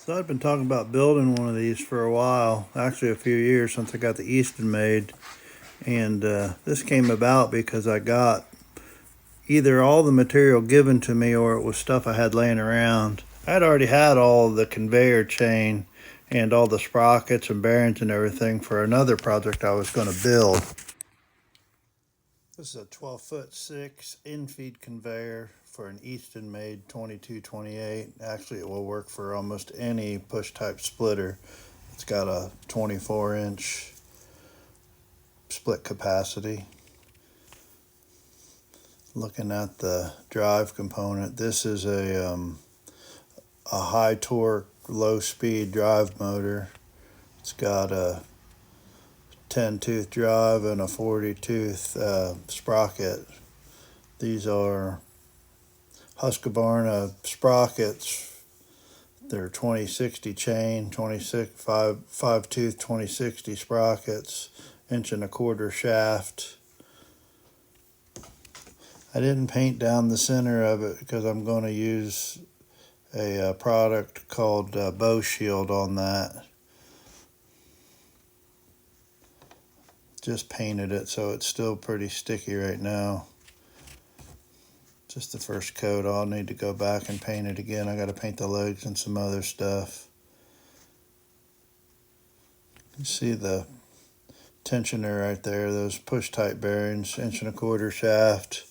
So I've been talking about building one of these for a while, actually a few years since I got the Eastonmade, and this came about because I got either all the material given to me or it was stuff I had laying around. I had already had all the conveyor chain and all the sprockets and bearings and everything for another project I was going to build. This is a 12-foot 6 in-feed conveyor for an Eastonmade 2228. Actually, it will work for almost any push-type splitter. It's got a 24-inch split capacity. Looking at the drive component, this is a high torque, low speed drive motor. It's got a 10-tooth drive and a 40-tooth sprocket. These are Husqvarna sprockets. They're 2060 chain, 5-tooth 2060 sprockets, 1.25 inch shaft. I didn't paint down the center of it because I'm going to use a product called Bow Shield on that. Just painted it so it's still pretty sticky right now. Just the first coat. I'll need to go back and paint it again. I got to paint the legs and some other stuff. You see the tensioner right there, those push type bearings, 1.25 inch shaft,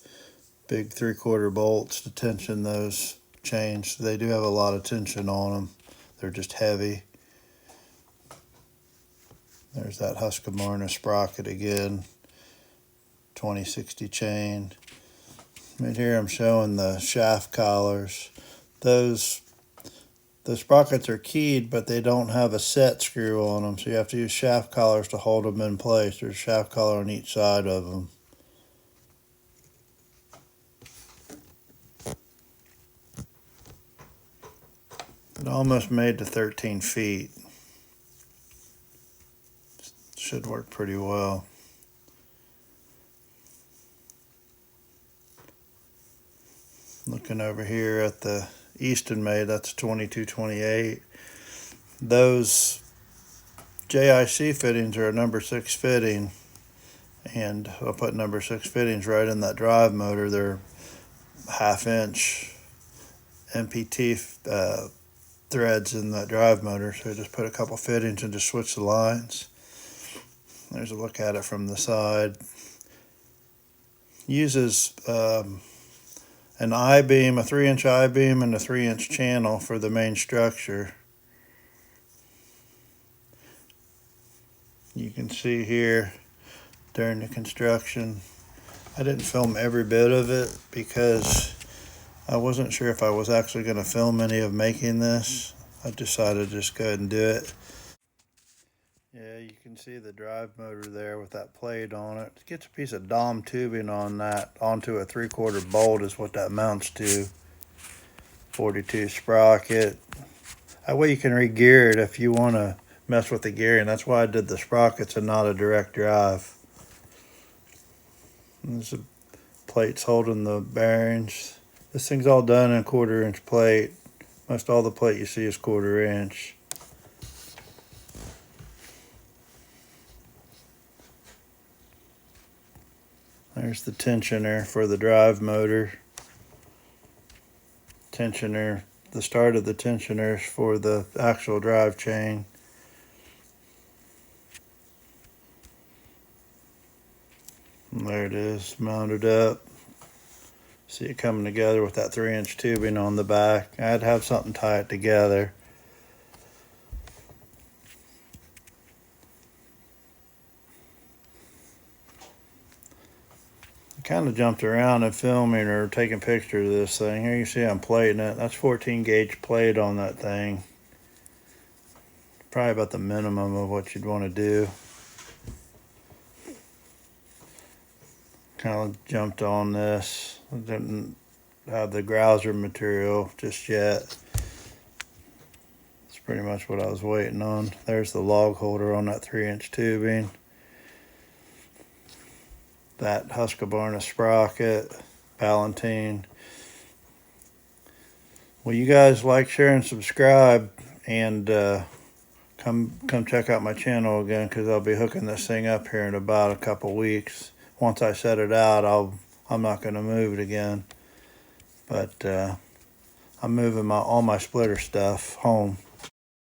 big 3/4 bolts to tension those chains. They do have a lot of tension on them. They're just heavy. There's that Husqvarna sprocket again, 2060 chain. Right here I'm showing the shaft collars. The sprockets are keyed, but they don't have a set screw on them, so you have to use shaft collars to hold them in place. There's a shaft collar on each side of them. It almost made to 13 feet. Should work pretty well. Looking over here at the Eastonmade, that's 2228. Those JIC fittings are a number 6 fitting, and I'll put number 6 fittings right in that drive motor. They're 1/2 inch MPT threads in that drive motor, so I just put a couple fittings and just switch the lines. There's a look at it from the side. Uses an I-beam, a 3-inch I-beam and a 3-inch channel for the main structure. You can see here during the construction, I didn't film every bit of it because I wasn't sure if I was actually going to film any of making this. I decided to just go ahead and do it. Yeah, you can see the drive motor there with that plate on it. It gets a piece of Dom tubing on that onto a 3/4 bolt is what that mounts to. 42 sprocket. That way you can re-gear it if you want to mess with the gearing. That's why I did the sprockets and not a direct drive. There's the plates holding the bearings. This thing's all done in a 1/4 inch plate. Most all the plate you see is 1/4 inch. There's the tensioner for the drive motor. Tensioner, the start of the tensioners for the actual drive chain. And there it is, mounted up. See it coming together with that 3-inch tubing on the back. I had to have something tie it together. I kind of jumped around and filming or taking pictures of this thing. Here you see I'm plating it. That's 14 gauge plate on that thing. Probably about the minimum of what you'd want to do. Kind of jumped on this. I didn't have the grouser material just yet. That's pretty much what I was waiting on. There's the log holder on that 3-inch tubing. That Husqvarna sprocket, Ballantine. Well, you guys like, share, and subscribe. and come check out my channel again, because I'll be hooking this thing up here in about a couple weeks. Once I set it out, I'm not going to move it again, but I'm moving all my splitter stuff home.